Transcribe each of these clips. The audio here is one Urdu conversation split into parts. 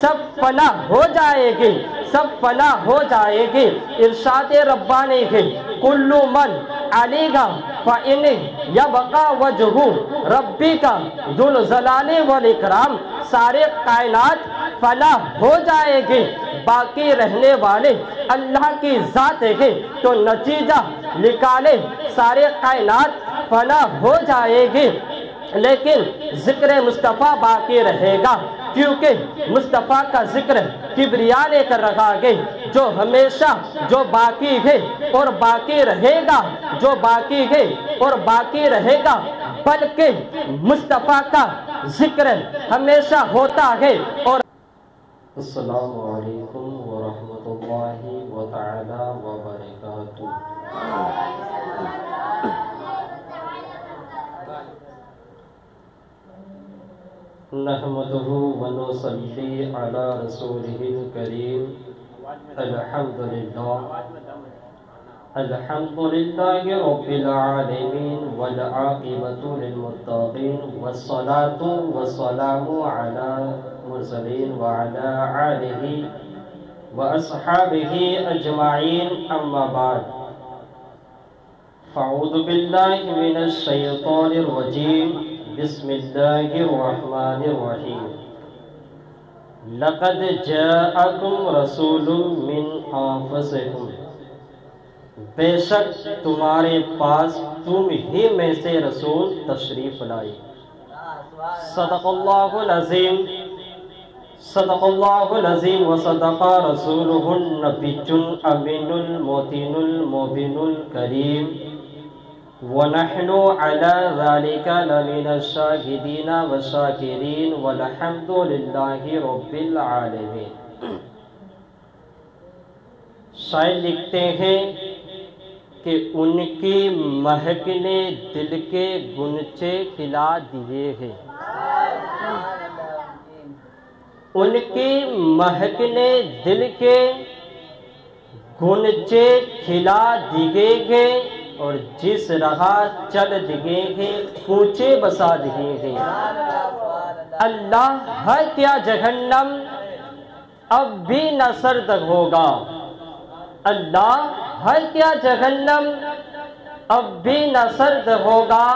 سب فلاح ہو جائے گی، سب فلاح ہو جائے گی۔ ارشاد ربانی ہے کل من علیہا فإن یبقى وجہ ربک ذو الجلال والاکرام، سارے کائنات فلاح ہو جائے گی، باقی رہنے والے اللہ کی ذات ہے، تو نتیجہ نکالے سارے کائنات فلاح ہو جائے گی، لیکن ذکر مصطفیٰ باقی رہے گا، کیونکہ مصطفیٰ کا ذکر کبریا لے کر رکھا گیا، جو ہمیشہ جو باقی ہے اور باقی رہے گا، جو باقی ہے اور باقی رہے گا، بلکہ مصطفیٰ کا ذکر ہمیشہ ہوتا ہے۔ اور السلام علیکم ورحمۃ اللہ وتعالی وبرکاتہ۔ نحمده ونصلي على رسوله الكريم الحمد لله رب العالمين والعاقبة للمتقين والصلاة والسلام على المرسلين وعلى آله وأصحابه أجمعين، أما بعد، فأعوذ بالله من الشيطان الرجيم، بسم اللہ الرحمن الرحیم۔ لقد جاءکم رسول من انفسکم، بے شک تمہارے پاس تم ہی میں سے رسول تشریف لائے۔ صدق اللہ العظیم، صدق اللہ العظیم وصدق رسولہ النبی الامین المتین المبین الکریم، وَنَحْنُ عَلَى ذَلِكَ لَمِنَ الشَّاهِدِينَ وَالشَّاكِرِينَ وَالْحَمْدُ لِلَّهِ رَبِّ الْعَالَمِينَ۔ شاعر لکھتے ہیں کہ ان کی مہک نے دل کے گنچے کھلا دیے ہیں، ان کی مہک نے دل کے گنچے کھلا دیے گے، اور جس راہ چل دیے ہیں کوچے بسا دیے ہیں۔ اللہ ہے کیا جہنم اب بھی نہ سرد ہوگا، اللہ ہے کیا جہنم اب بھی نہ سرد ہوگا،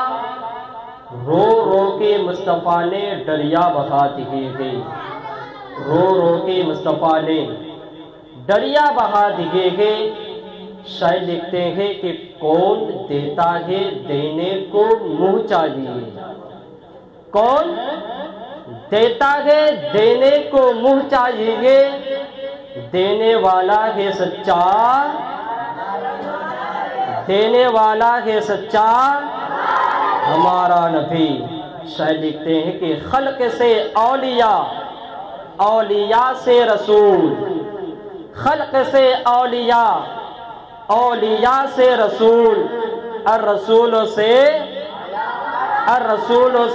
رو رو کے مصطفیٰ نے دریا بہا دیے ہیں، رو رو کے مصطفیٰ نے دریا بہا دیے ہیں۔ شاعر لکھتے ہیں کہ کون دیتا ہے دینے کو منہ چاہیے، کون دیتا ہے دینے کو منہ چاہیے، دینے والا ہے سچا، دینے والا ہے سچا ہمارا نبی۔ شاعر لکھتے ہیں کہ خلق سے اولیاء، اولیاء سے رسول، خلق سے اولیاء، اولیاء سے رسول، الرسول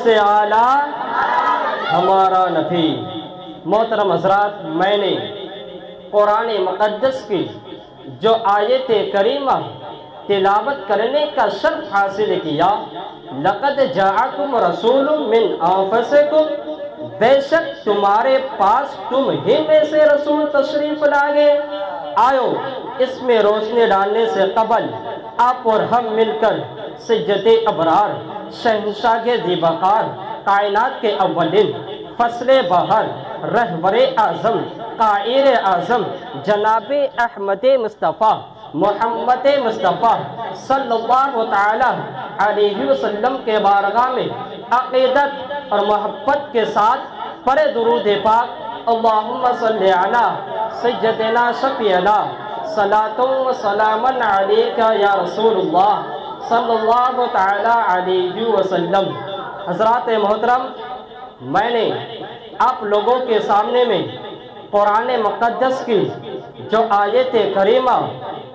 سے اعلیٰ ہمارا نبی۔ محترم حضرات، میں نے قرآن مقدس کی جو آیت کریمہ تلاوت کرنے کا شرف حاصل کیا، لقد جاءکم رسول من انفسکم، بے شک تمہارے پاس تم ہی میں سے رسول تشریف لائے۔ آؤ اس میں روشنی ڈالنے سے قبل آپ اور ہم مل کر سید ابرار، شہنشاہ ذی وقار، کائنات کے اولین، فصل بہر، رہبر اعظم، قائد اعظم جناب احمد مصطفیٰ محمد مصطفیٰ صلی اللہ تعالی علیہ وسلم کے بارگاہ میں عقیدت اور محبت کے ساتھ پڑھے درود پاک، اللہم صلی علی سیدنا شفیعنا، صلاۃ و سلام علیکہ یا رسول اللہ صلی اللہ تعالی علیہ وسلم۔ حضرات محترم، میں نے آپ لوگوں کے سامنے میں قرآن مقدس کی جو آیت کریمہ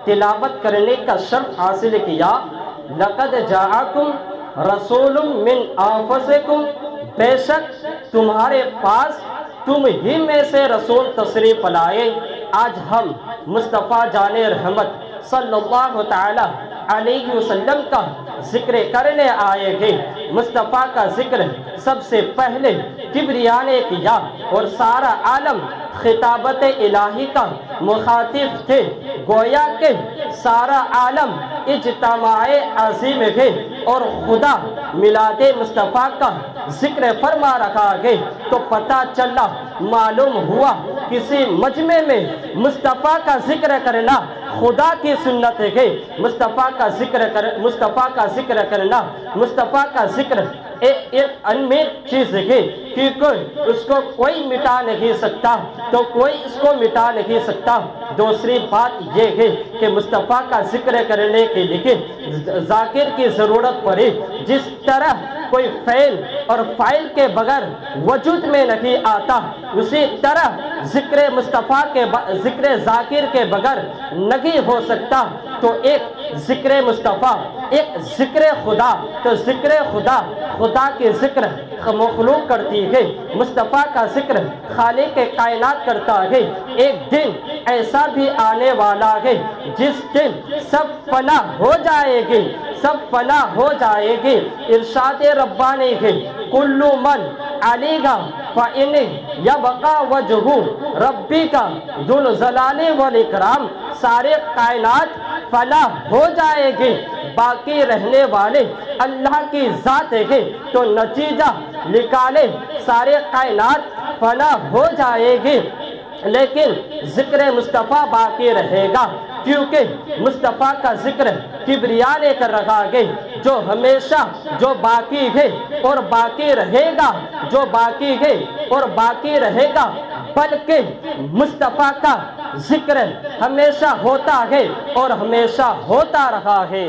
تلاوت کرنے کا شرف حاصل کیا، لقد جاءکم رسول من انفسکم، بے شک تمہارے پاس تم ہی میں سے رسول تشریف لائے۔ آج ہم مصطفیٰ جان رحمت صلی اللہ تعالی علیہ وسلم کا ذکر کرنے آئے گے۔ مصطفیٰ کا ذکر سب سے پہلے کبریا نے کیا اور سارا عالم خطابت الہی کا مخاطب تھے، گویا کہ سارا عالم اجتماع عظیم ہے اور خدا میلاد مصطفیٰ کا ذکر فرما رکھا ہے، تو پتہ چلا معلوم ہوا کسی مجمع میں مصطفیٰ کا ذکر کرنا خدا کی سنت ہے، مصطفیٰ کا ذکر کرنا، مصطفیٰ کا ذکر ایک انمیت چیز ہے، کیونکہ اس کو کوئی مٹا نہیں سکتا، تو کوئی اس کو مٹا نہیں سکتا۔ دوسری بات یہ ہے کہ مصطفیٰ کا ذکر کرنے کے لیے ذاکر کی ضرورت پڑے، جس طرح کوئی فعل اور فاعل کے بغیر وجود میں نہیں آتا، اسی طرح ذکر مصطفیٰ کے ذکر ذاکر کے بغیر نہیں ہو سکتا۔ تو ایک ذکر مصطفیٰ، ایک ذکر خدا، تو ذکر خدا کے ذکر مخلوق کرتی ہے، مصطفیٰ کا ذکر خالق کائنات کرتا ہے۔ ایک دن ایسا بھی آنے والا ہے جس دن سب فنا ہو جائے گی، سب فنا ہو جائے گی۔ ارشاد ربانی ہے، کل من علیہا فإن یبقى وجہ ربک ذو الجلال والاکرام، سارے کائنات فنا ہو جائے گی، باقی رہنے والے اللہ کی ذات ہے، تو نتیجہ نکالے سارے کائنات فنا ہو جائے گی لیکن ذکر مصطفیٰ باقی رہے گا، کیونکہ مصطفیٰ کا ذکر کبریا نے کر رکھا ہے، جو ہمیشہ جو باقی ہے اور باقی رہے گا، جو باقی ہے اور باقی رہے گا، بلکہ مصطفیٰ کا ذکر ہمیشہ ہوتا ہے اور ہمیشہ ہوتا رہا ہے،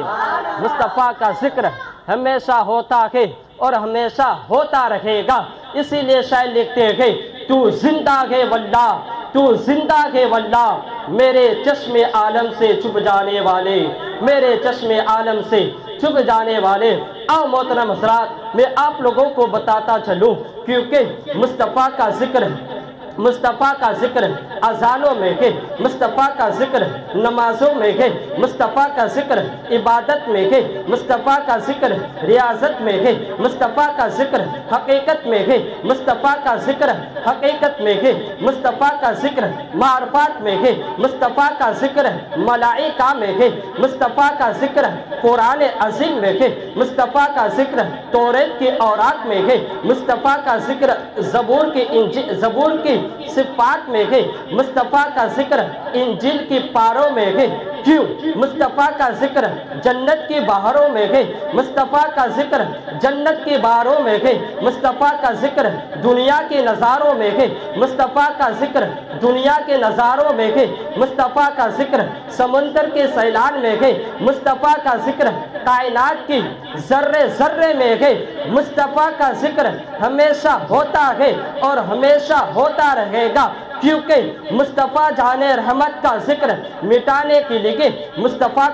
مصطفیٰ کا ذکر ہمیشہ ہوتا ہے اور ہمیشہ ہوتا رہے گا۔ اسی لیے شاعر لکھتے ہیں، تو زندہ ہے واللہ، تو زندہ ہے واللہ، میرے چشم عالم سے چھپ جانے والے، میرے چشم عالم سے چھپ جانے والے۔ آؤ محترم حضرات، میں آپ لوگوں کو بتاتا چلوں، کیونکہ مصطفیٰ کا ذکر اذانوں میں ہے، مصطفیٰ کا ذکر نمازوں میں ہے، مصطفیٰ کا ذکر عبادت میں ہے، مصطفیٰ کا ذکر ریاضت میں ہے، مصطفیٰ کا ذکر حقیقت میں ہے، مصطفیٰ کا ذکر حقیقت میں ہے، مصطفیٰ کا ذکر معرفات میں ہے، مصطفیٰ کا ذکر ملائکہ میں ہے، مصطفیٰ کا ذکر قرآن عظیم میں ہے، مصطفیٰ کا ذکر توریت کی اوراق میں ہے، مصطفیٰ کا ذکر زبور کی صفات میں ہے، مصطفیٰ کا ذکر انجیل کی پاروں میں ہے۔ کیوں؟ مصطفیٰ کا ذکر جنت کی بہاروں میں ہے، مصطفیٰ کا ذکر جنت کی بہاروں میں ہے، مصطفیٰ کا ذکر دنیا کے نظاروں میں ہے، مصطفیٰ کا ذکر دنیا کے نظاروں میں ہے، مصطفیٰ کا ذکر سمندر کے سیلان میں ہے، مصطفیٰ کا ذکر کائنات کی ذرے ذرے میں ہے، مصطفیٰ کا ذکر ہمیشہ ہوتا ہے اور ہمیشہ ہوتا رہے گا، کیونکہ مصطفیٰ جان رحمت کا ذکر مٹانے کے لیے مصطفیٰ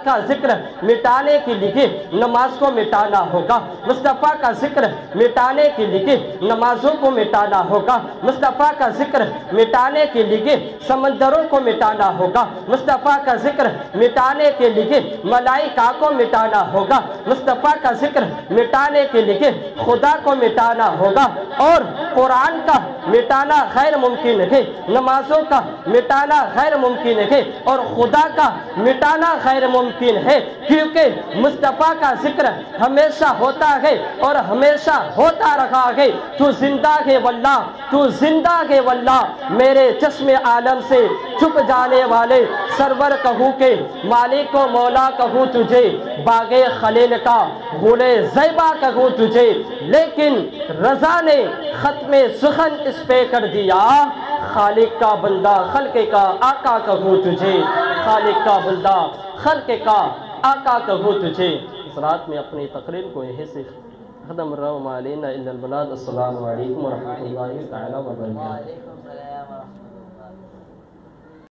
کا ذکر مٹانے کے لیے نماز کو مٹانا ہوگا، مصطفیٰ کا ذکر مٹانے کے لیے نمازوں کو مٹانا ہوگا، مصطفیٰ کا ذکر مٹانے کے لیے سمندروں کو مٹانا ہوگا، مصطفیٰ کا ذکر مٹانے کے لیے ملائکہ کو مٹانا ہوگا، مصطفیٰ کا ذکر مٹانے کے لیے خدا کو مٹانا ہوگا، اور قرآن کا مٹانا غیر ممکن ہے، نمازوں کا مٹانا غیر ممکن ہے، اور خدا کا مٹانا غیر ممکن ہے، کیونکہ مصطفیٰ کا ذکر ہمیشہ ہوتا ہے اور ہمیشہ ہوتا رہا ہے۔ تو زندہ ہے واللہ، تو زندہ ہے واللہ، میرے چشم عالم سے چھپ جانے والے سرور کہوں کہ مالک و مولا کہوں تجھے، باغ خلیل کا غل زیبا کہوں تجھے، لیکن رضا نے ختم سخن اس پہ کر دیا، خالق کا بندہ خلق کا آقا کہوں تجھے، خالق کا بندہ خلق کا آقا کہوں تجھے۔ اس رات میں اپنی تقریر کو یہیں سے ختم رہا، وما علینا الا البلاغ۔ السلام علیکم ورحمۃ اللہ تعالی وبرکاتہ۔